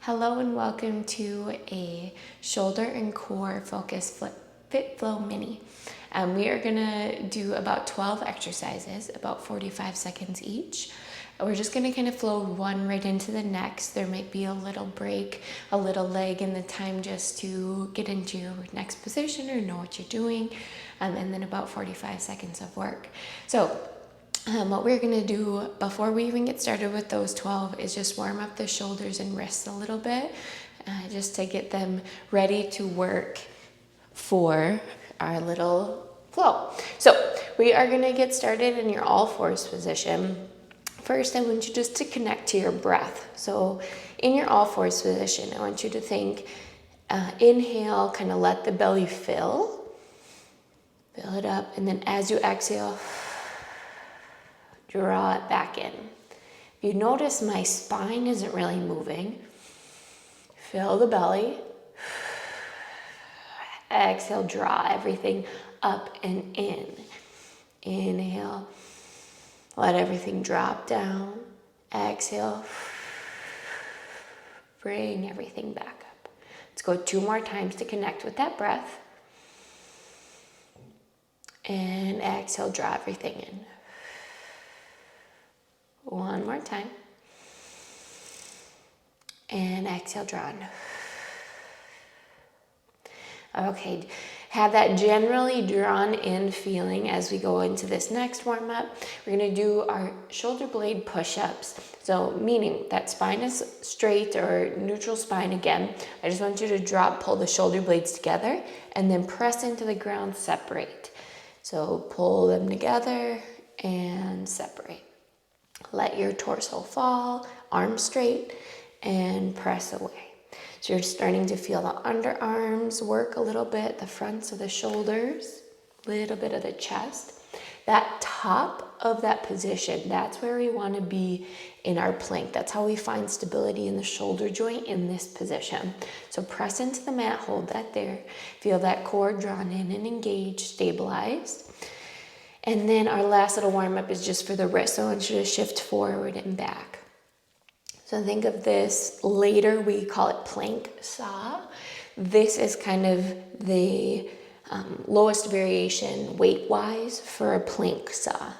Hello and welcome to a shoulder and core focus fit flow mini. We are gonna do about 12 exercises, about 45 seconds each. We're just gonna kind of flow one right into the next. There might be a little break, a little leg in the time just to get into your next position or know what you're doing, and then about 45 seconds of work. So what we're gonna do before we even get started with those 12 is just warm up the shoulders and wrists a little bit, just to get them ready to work for our little flow. So we are gonna get started in your all fours position. First, I want you just to connect to your breath. So in your all fours position, I want you to think, inhale, kind of let the belly fill it up, and then as you exhale, draw it back in. If you notice my spine isn't really moving, fill the belly, exhale, draw everything up and in. Inhale, let everything drop down. Exhale, bring everything back up. Let's go 2 more times to connect with that breath. And exhale, draw everything in. 1 more time. And exhale, draw in. Okay, have that generally drawn in feeling as we go into this next warm up. We're gonna do our shoulder blade push-ups. So meaning that spine is straight or neutral spine again. I just want you to pull the shoulder blades together and then press into the ground, separate. So pull them together and separate. Let your torso fall, arms straight, and press away. So you're starting to feel the underarms work a little bit, the fronts of the shoulders, a little bit of the chest. That top of that position, that's where we want to be in our plank. That's how we find stability in the shoulder joint in this position. So press into the mat, hold that there. Feel that core drawn in and engaged, stabilized. And then our last little warm up is just for the wrist. So I want you to shift forward and back. So think of this, later we call it plank saw. This is kind of the lowest variation weight-wise for a plank saw.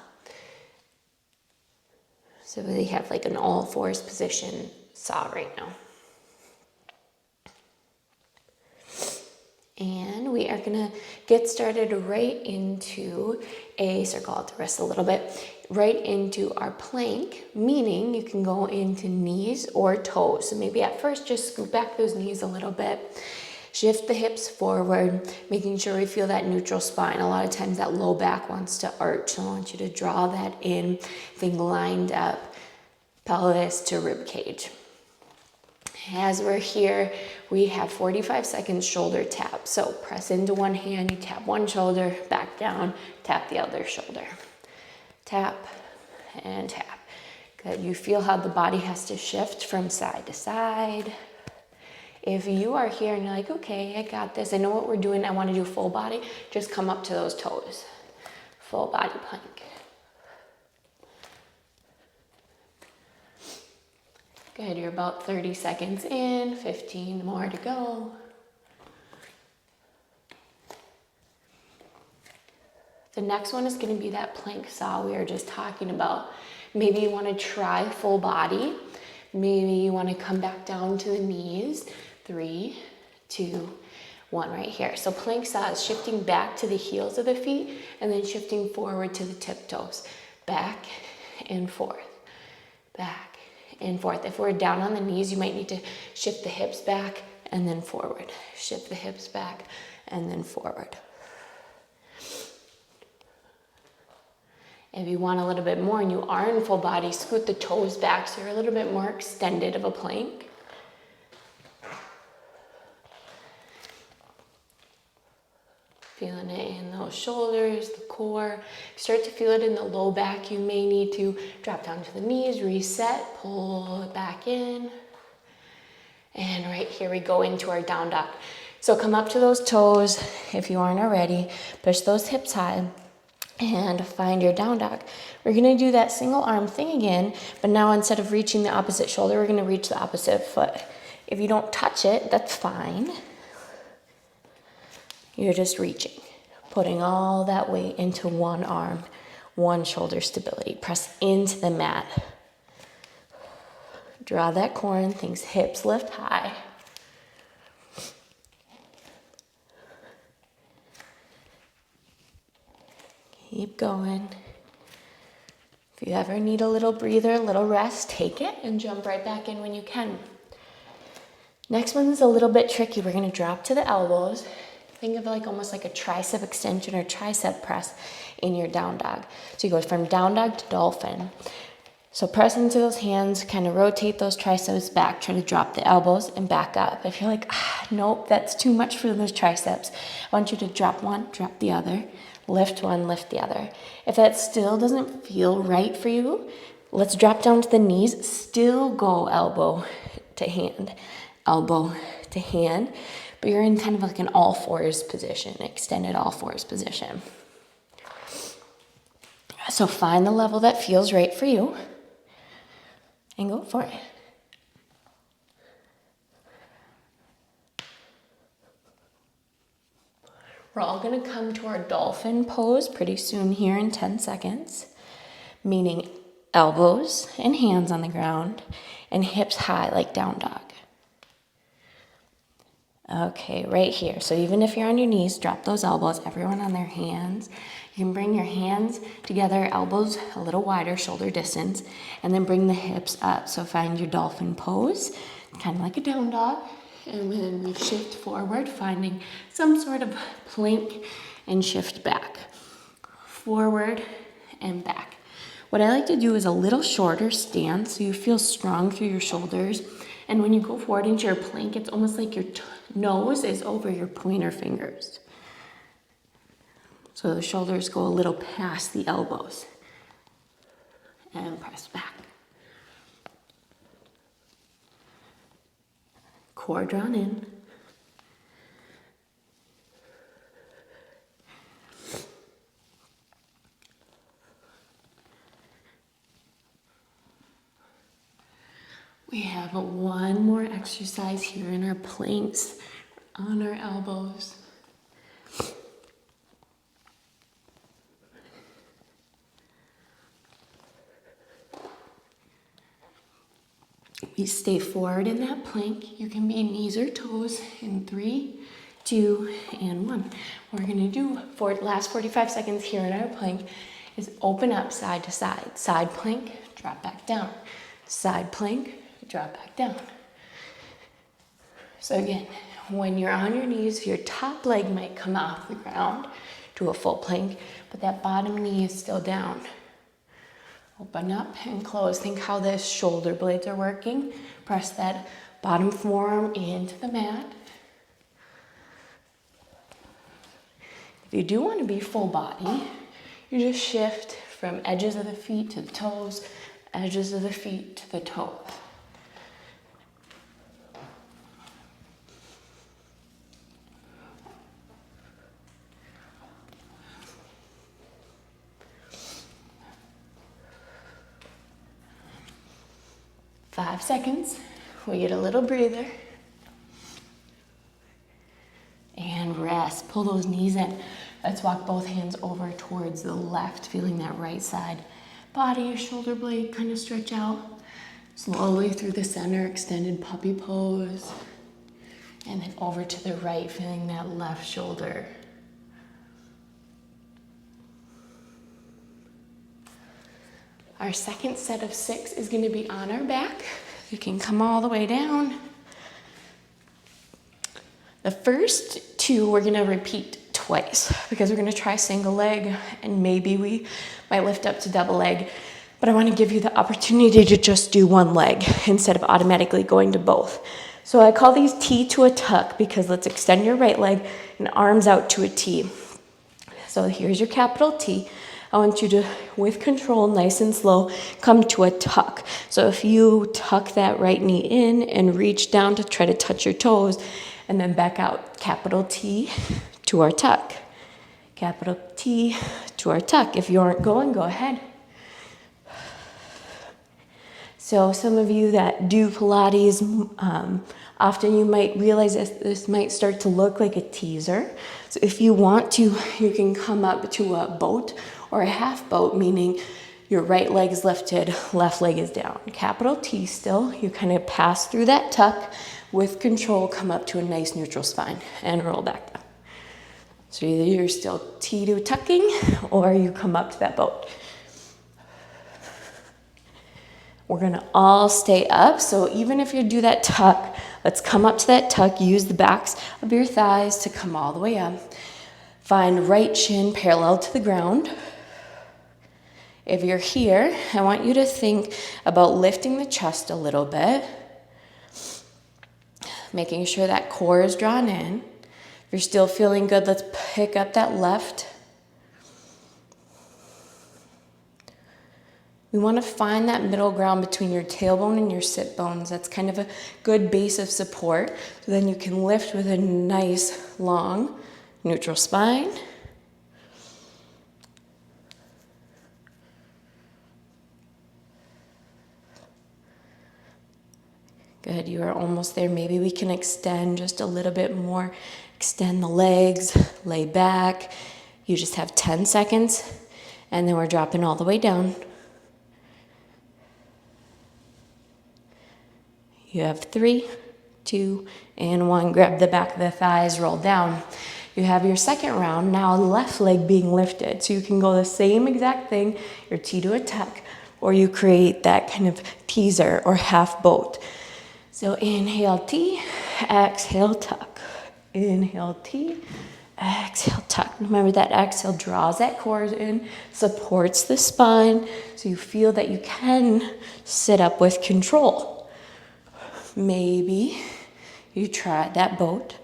So they have like an all fours position saw right now. And we are gonna get started right into circle out the wrist a little bit, right into our plank, meaning you can go into knees or toes. So maybe at first just scoot back those knees a little bit, shift the hips forward, making sure we feel that neutral spine. A lot of times that low back wants to arch, so I want you to draw that in, thing lined up, pelvis to rib cage. As we're here, we have 45 seconds shoulder tap. So press into one hand, you tap one shoulder, back down, tap the other shoulder. Tap and tap. Good, you feel how the body has to shift from side to side. If you are here and you're like, okay, I got this, I know what we're doing, I want to do full body, just come up to those toes. Full body plank. Good, you're about 30 seconds in, 15 more to go. The next one is going to be that plank saw we were just talking about. Maybe you want to try full body. Maybe you want to come back down to the knees. 3, 2, 1 right here. So plank saw is shifting back to the heels of the feet and then shifting forward to the tiptoes. Back and forth. Back and forth. If we're down on the knees, you might need to shift the hips back and then forward. Shift the hips back and then forward. If you want a little bit more and you are in full body, scoot the toes back so you're a little bit more extended of a plank. Feeling it in those shoulders, the core. Start to feel it in the low back. You may need to drop down to the knees, reset, pull it back in. And right here we go into our down dog. So come up to those toes if you aren't already. Push those hips high and find your down dog. We're gonna do that single arm thing again, but now instead of reaching the opposite shoulder, we're gonna reach the opposite foot. If you don't touch it, that's fine. You're just reaching, putting all that weight into one arm, one shoulder stability. Press into the mat. Draw that core in, things hips lift high. Keep going. If you ever need a little breather, a little rest, take it and jump right back in when you can. Next one's a little bit tricky. We're gonna drop to the elbows. Think of like almost like a tricep extension or tricep press in your down dog. So you go from down dog to dolphin. So press into those hands, kind of rotate those triceps back, try to drop the elbows and back up. If you're like, nope, that's too much for those triceps, I want you to drop one, drop the other, lift one, lift the other. If that still doesn't feel right for you, let's drop down to the knees, still go elbow to hand, but you're in kind of like an all fours position, extended all fours position. So find the level that feels right for you and go for it. We're all gonna come to our dolphin pose pretty soon here in 10 seconds, meaning elbows and hands on the ground and hips high like down dog. Okay, right here. So even if you're on your knees, drop those elbows, everyone on their hands. You can bring your hands together, elbows a little wider, shoulder distance, and then bring the hips up. So find your dolphin pose, kind of like a down dog. And then we shift forward, finding some sort of plank and shift back. Forward and back. What I like to do is a little shorter stance so you feel strong through your shoulders. And when you go forward into your plank, it's almost like your nose is over your pointer fingers. So the shoulders go a little past the elbows. And press back. Core drawn in. We have one more exercise here in our planks on our elbows. We stay forward in that plank. You can be knees or toes in 3, 2, and 1. What we're gonna do for the last 45 seconds here in our plank is open up side to side. Side plank, drop back down. Side plank, drop back down. So again, when you're on your knees, your top leg might come off the ground to a full plank, but that bottom knee is still down. Open up and close. Think how the shoulder blades are working. Press that bottom forearm into the mat. If you do want to be full body, you just shift from edges of the feet to the toes, edges of the feet to the toes. Five seconds, we get a little breather. And rest, pull those knees in. Let's walk both hands over towards the left, feeling that right side body, shoulder blade kind of stretch out. Slowly through the center, extended puppy pose. And then over to the right, feeling that left shoulder. Our second set of 6 is going to be on our back. You can come all the way down. The first 2 we're going to repeat twice because we're going to try single leg and maybe we might lift up to double leg. But I want to give you the opportunity to just do one leg instead of automatically going to both. So I call these T to a tuck because let's extend your right leg and arms out to a T. So here's your capital T. I want you to, with control, nice and slow, come to a tuck. So if you tuck that right knee in and reach down to try to touch your toes, and then back out, capital T to our tuck. Capital T to our tuck. If you aren't going, go ahead. So some of you that do Pilates, often you might realize this might start to look like a teaser. So if you want to, you can come up to a boat or a half boat, meaning your right leg is lifted, left leg is down. Capital T still, you kind of pass through that tuck with control, come up to a nice neutral spine and roll back down. So either you're still T to tucking or you come up to that boat. We're gonna all stay up, so even if you do that tuck, let's come up to that tuck, use the backs of your thighs to come all the way up. Find right shin parallel to the ground. If you're here, I want you to think about lifting the chest a little bit, making sure that core is drawn in. If you're still feeling good, let's pick up that left. We want to find that middle ground between your tailbone and your sit bones. That's kind of a good base of support. So then you can lift with a nice, long, neutral spine. Good, you are almost there. Maybe we can extend just a little bit more. Extend the legs, lay back. You just have 10 seconds, and then we're dropping all the way down. You have 3, 2, and 1. Grab the back of the thighs, roll down. You have your second round, now left leg being lifted. So you can go the same exact thing, your T to a tuck, or you create that kind of teaser or half boat. So inhale T, exhale tuck. Inhale T, exhale tuck. Remember that exhale draws that core in, supports the spine, so you feel that you can sit up with control. Maybe you try that boat,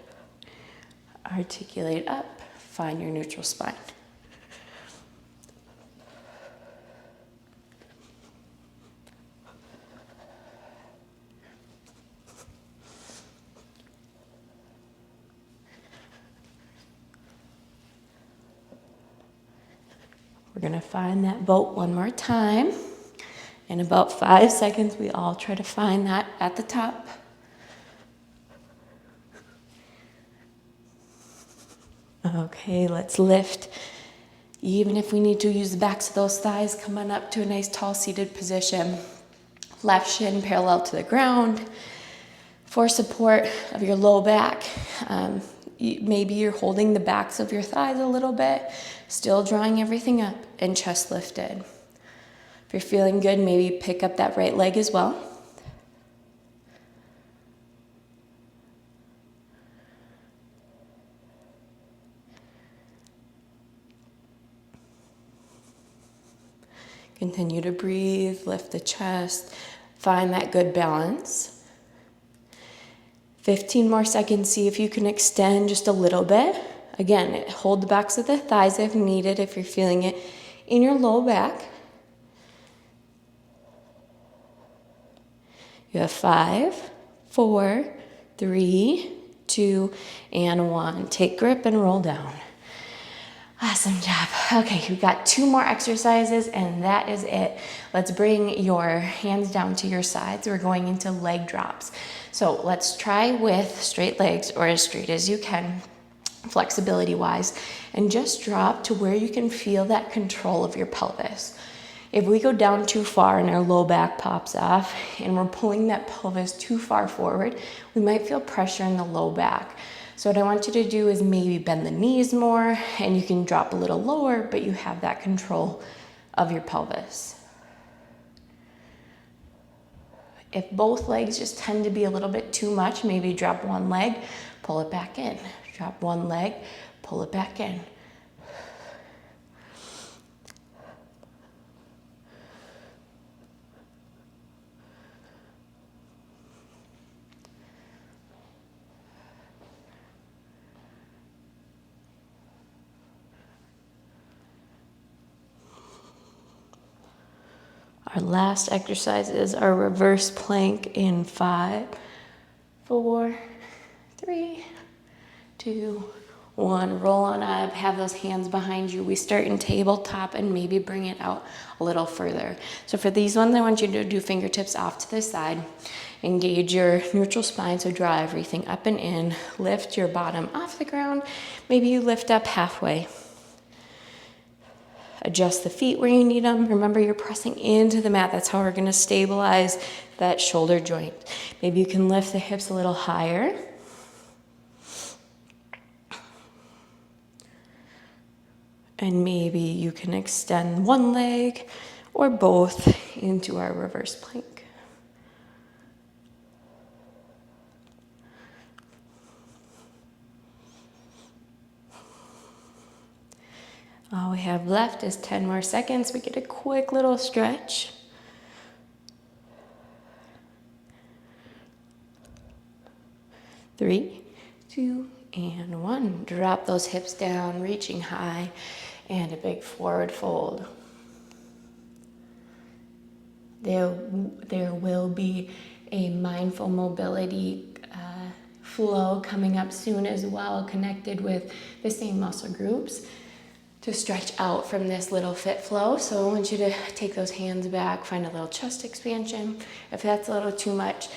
articulate up, find your neutral spine. We're gonna find that boat one more time. In about 5 seconds, we all try to find that at the top. Okay, let's lift. Even if we need to use the backs of those thighs, come on up to a nice tall seated position. Left shin parallel to the ground. For support of your low back, maybe you're holding the backs of your thighs a little bit, still drawing everything up and chest lifted. If you're feeling good, maybe pick up that right leg as well. Continue to breathe, lift the chest, find that good balance. 15 more seconds, see if you can extend just a little bit. Again, hold the backs of the thighs if needed, if you're feeling it in your low back. You have 5, 4, 3, 2, and 1. Take grip and roll down. Awesome job. Okay, we've got 2 more exercises and that is it. Let's bring your hands down to your sides. We're going into leg drops. So let's try with straight legs or as straight as you can, flexibility wise, and just drop to where you can feel that control of your pelvis. If we go down too far and our low back pops off and we're pulling that pelvis too far forward, we might feel pressure in the low back. So what I want you to do is maybe bend the knees more and you can drop a little lower, but you have that control of your pelvis. If both legs just tend to be a little bit too much, maybe drop one leg, pull it back in. Drop one leg, pull it back in. Our last exercise is our reverse plank in 5, 4, 3, 2, 1, roll on up, have those hands behind you. We start in tabletop and maybe bring it out a little further. So for these ones, I want you to do fingertips off to the side. Engage your neutral spine, so draw everything up and in. Lift your bottom off the ground. Maybe you lift up halfway. Adjust the feet where you need them. Remember, you're pressing into the mat. That's how we're going to stabilize that shoulder joint. Maybe you can lift the hips a little higher. And maybe you can extend one leg or both into our reverse plank. All we have left is 10 more seconds. We get a quick little stretch. 3, 2, and 1. Drop those hips down, reaching high, and a big forward fold. There will be a mindful mobility flow coming up soon as well, connected with the same muscle groups to stretch out from this little fit flow. So I want you to take those hands back, find a little chest expansion. If that's a little too much,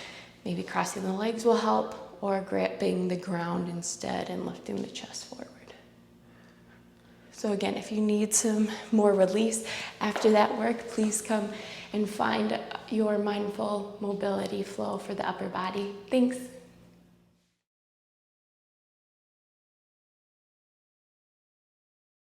maybe crossing the legs will help, or gripping the ground instead and lifting the chest forward. So again, if you need some more release after that work, please come and find your mindful mobility flow for the upper body. Thanks.